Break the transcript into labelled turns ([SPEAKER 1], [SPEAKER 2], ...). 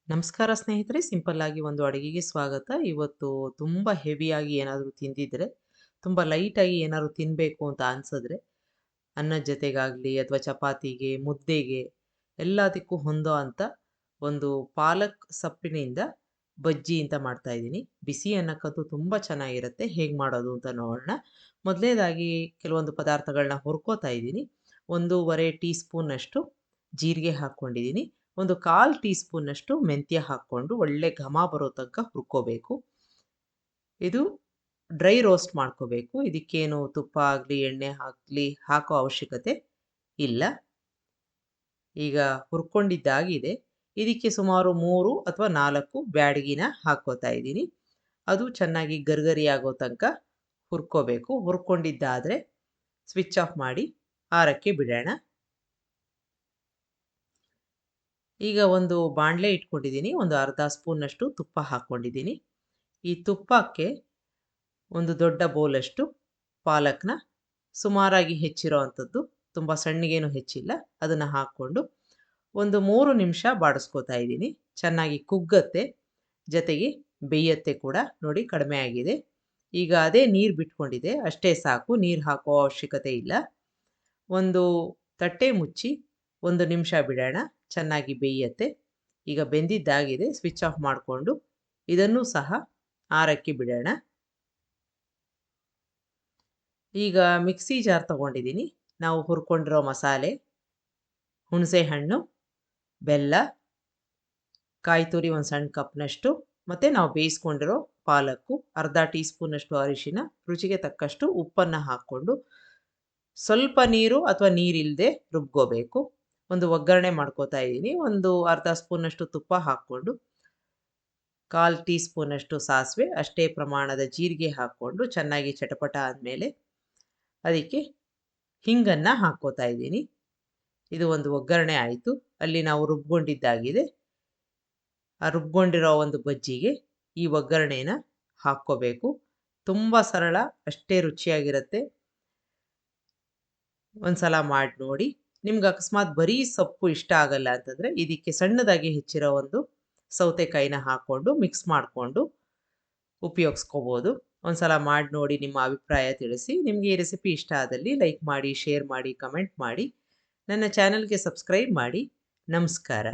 [SPEAKER 1] ನಮಸ್ಕಾರ ಸ್ನೇಹಿತರೆ, ಸಿಂಪಲ್ ಆಗಿ ಒಂದು ಅಡುಗೆಗೆ ಸ್ವಾಗತ. ಇವತ್ತು ತುಂಬ ಹೆವಿಯಾಗಿ ಏನಾದರೂ ತಿಂದಿದ್ರೆ, ತುಂಬ ಲೈಟಾಗಿ ಏನಾದ್ರು ತಿನ್ನಬೇಕು ಅಂತ ಅನ್ಸಿದ್ರೆ, ಅನ್ನದ ಜೊತೆಗಾಗಲಿ ಅಥವಾ ಚಪಾತಿಗೆ, ಮುದ್ದೆಗೆ ಎಲ್ಲದಕ್ಕೂ ಹೊಂದೋ ಅಂಥ ಒಂದು ಪಾಲಕ್ ಸೊಪ್ಪಿನಿಂದ ಬಜ್ಜಿ ಅಂತ ಮಾಡ್ತಾ ಇದ್ದೀನಿ. ಬಿಸಿ ಅನ್ನಕ್ಕಂತೂ ತುಂಬ ಚೆನ್ನಾಗಿರುತ್ತೆ. ಹೇಗೆ ಮಾಡೋದು ಅಂತ ನೋಡೋಣ. ಮೊದಲನೇದಾಗಿ ಕೆಲವೊಂದು ಪದಾರ್ಥಗಳನ್ನ ಹುರ್ಕೋತಾ ಇದ್ದೀನಿ. 1.5 ಟೀ ಸ್ಪೂನಷ್ಟು ಜೀರಿಗೆ ಹಾಕ್ಕೊಂಡಿದ್ದೀನಿ. ಒಂದು 1/4 ಟೀ ಸ್ಪೂನಷ್ಟು ಮೆಂತ್ಯ ಹಾಕ್ಕೊಂಡು ಒಳ್ಳೆ ಘಮ ಬರೋ ತನಕ ಹುರ್ಕೋಬೇಕು. ಇದು ಡ್ರೈ ರೋಸ್ಟ್ ಮಾಡ್ಕೋಬೇಕು. ಇದಕ್ಕೇನು ತುಪ್ಪ ಆಗಲಿ ಎಣ್ಣೆ ಹಾಕೋ ಅವಶ್ಯಕತೆ ಇಲ್ಲ. ಈಗ ಹುರ್ಕೊಂಡಿದ್ದಾಗಿದೆ. ಇದಕ್ಕೆ ಸುಮಾರು 3 ಅಥವಾ 4 ಬ್ಯಾಡಗಿನ ಹಾಕ್ಕೋತಾ ಇದ್ದೀನಿ. ಅದು ಚೆನ್ನಾಗಿ ಗರ್ಗರಿ ಆಗೋ ತನಕ ಹುರ್ಕೋಬೇಕು. ಹುರ್ಕೊಂಡಿದ್ದಾದರೆ ಸ್ವಿಚ್ ಆಫ್ ಮಾಡಿ ಆರಕ್ಕೆ ಬಿಡೋಣ. ಈಗ ಒಂದು ಬಾಣಲೆ ಇಟ್ಕೊಂಡಿದ್ದೀನಿ. ಒಂದು ಅರ್ಧ ಸ್ಪೂನಷ್ಟು ತುಪ್ಪ ಹಾಕ್ಕೊಂಡಿದ್ದೀನಿ. ಈ ತುಪ್ಪಕ್ಕೆ ಒಂದು ದೊಡ್ಡ ಬೌಲಷ್ಟು ಪಾಲಕ್ನ ಸುಮಾರಾಗಿ ಹೆಚ್ಚಿರೋ ಅಂಥದ್ದು, ತುಂಬ ಸಣ್ಣಗೇನು ಹೆಚ್ಚಿಲ್ಲ, ಅದನ್ನು ಹಾಕ್ಕೊಂಡು ಒಂದು 3 ನಿಮಿಷ ಬಾಡಿಸ್ಕೋತಾ ಇದ್ದೀನಿ. ಚೆನ್ನಾಗಿ ಕುಗ್ಗತ್ತೆ, ಜೊತೆಗೆ ಬೇಯತ್ತೆ ಕೂಡ. ನೋಡಿ, ಕಡಿಮೆ ಆಗಿದೆ. ಈಗ ಅದೇ ನೀರು ಬಿಟ್ಕೊಂಡಿದೆ, ಅಷ್ಟೇ ಸಾಕು. ನೀರು ಹಾಕೋ ಅವಶ್ಯಕತೆ ಇಲ್ಲ. ಒಂದು ತಟ್ಟೆ ಮುಚ್ಚಿ 1 ನಿಮಿಷ ಬಿಡೋಣ, ಚೆನ್ನಾಗಿ ಬೇಯತ್ತೆ. ಈಗ ಬೆಂದಿದ್ದಾಗಿದೆ. ಸ್ವಿಚ್ ಆಫ್ ಮಾಡಿಕೊಂಡು ಇದನ್ನು ಸಹ ಆರಕ್ಕೆ ಬಿಡೋಣ. ಈಗ ಮಿಕ್ಸಿ ಜಾರ್ ತಗೊಂಡಿದ್ದೀನಿ. ನಾವು ಹುರ್ಕೊಂಡಿರೋ ಮಸಾಲೆ, ಹುಣಸೆ ಹಣ್ಣು, ಬೆಲ್ಲ, ಕಾಯಿ ತುರಿ ಒಂದು ಸಣ್ಣ ಕಪ್ನಷ್ಟು, ಮತ್ತು ನಾವು ಬೇಯಿಸ್ಕೊಂಡಿರೋ ಪಾಲಕ್ಕು, ಅರ್ಧ ಟೀ ಸ್ಪೂನಷ್ಟು ಅರಿಶಿನ, ರುಚಿಗೆ ತಕ್ಕಷ್ಟು ಉಪ್ಪನ್ನು ಹಾಕ್ಕೊಂಡು ಸ್ವಲ್ಪ ನೀರು ಅಥವಾ ನೀರಿಲ್ಲದೆ ರುಬ್ಕೋಬೇಕು. ಒಂದು ಒಗ್ಗರಣೆ ಮಾಡ್ಕೋತಾ ಇದ್ದೀನಿ. ಒಂದು ಅರ್ಧ ಸ್ಪೂನಷ್ಟು ತುಪ್ಪ ಹಾಕ್ಕೊಂಡು 1/4 ಟೀ ಸ್ಪೂನಷ್ಟು ಸಾಸಿವೆ, ಅಷ್ಟೇ ಪ್ರಮಾಣದ ಜೀರಿಗೆ ಹಾಕ್ಕೊಂಡು ಚೆನ್ನಾಗಿ ಚಟಪಟ ಆದಮೇಲೆ ಅದಕ್ಕೆ ಹಿಂಗನ್ನು ಹಾಕ್ಕೋತಾ ಇದ್ದೀನಿ. ಇದು ಒಂದು ಒಗ್ಗರಣೆ ಆಯಿತು. ಅಲ್ಲಿ ನಾವು ರುಬ್ಕೊಂಡಿದ್ದಾಗಿದೆ. ಆ ರುಬ್ಕೊಂಡಿರೋ ಒಂದು ಬಜ್ಜಿಗೆ ಈ ಒಗ್ಗರಣೆನ ಹಾಕ್ಕೋಬೇಕು. ತುಂಬ ಸರಳ, ಅಷ್ಟೇ ರುಚಿಯಾಗಿರುತ್ತೆ. ಒಂದ್ಸಲ ಮಾಡಿ ನೋಡಿ. ನಿಮ್ಗೆ ಅಕಸ್ಮಾತ್ ಬರೀ ಸೊಪ್ಪು ಇಷ್ಟ ಆಗಲ್ಲ ಅಂತಂದರೆ ಇದಕ್ಕೆ ಸಣ್ಣದಾಗಿ ಹೆಚ್ಚಿರೋ ಒಂದು ಸೌತೆಕಾಯಿನ ಹಾಕ್ಕೊಂಡು ಮಿಕ್ಸ್ ಮಾಡಿಕೊಂಡು ಉಪಯೋಗಿಸ್ಕೋಬೋದು. ಒಂದ್ಸಲ ಮಾಡಿ ನೋಡಿ, ನಿಮ್ಮ ಅಭಿಪ್ರಾಯ ತಿಳಿಸಿ. ನಿಮಗೆ ಈ ರೆಸಿಪಿ ಇಷ್ಟ ಆದಲ್ಲಿ ಲೈಕ್ ಮಾಡಿ, ಶೇರ್ ಮಾಡಿ, ಕಮೆಂಟ್ ಮಾಡಿ. ನನ್ನ ಚಾನಲ್ಗೆ ಸಬ್ಸ್ಕ್ರೈಬ್ ಮಾಡಿ. ನಮಸ್ಕಾರ.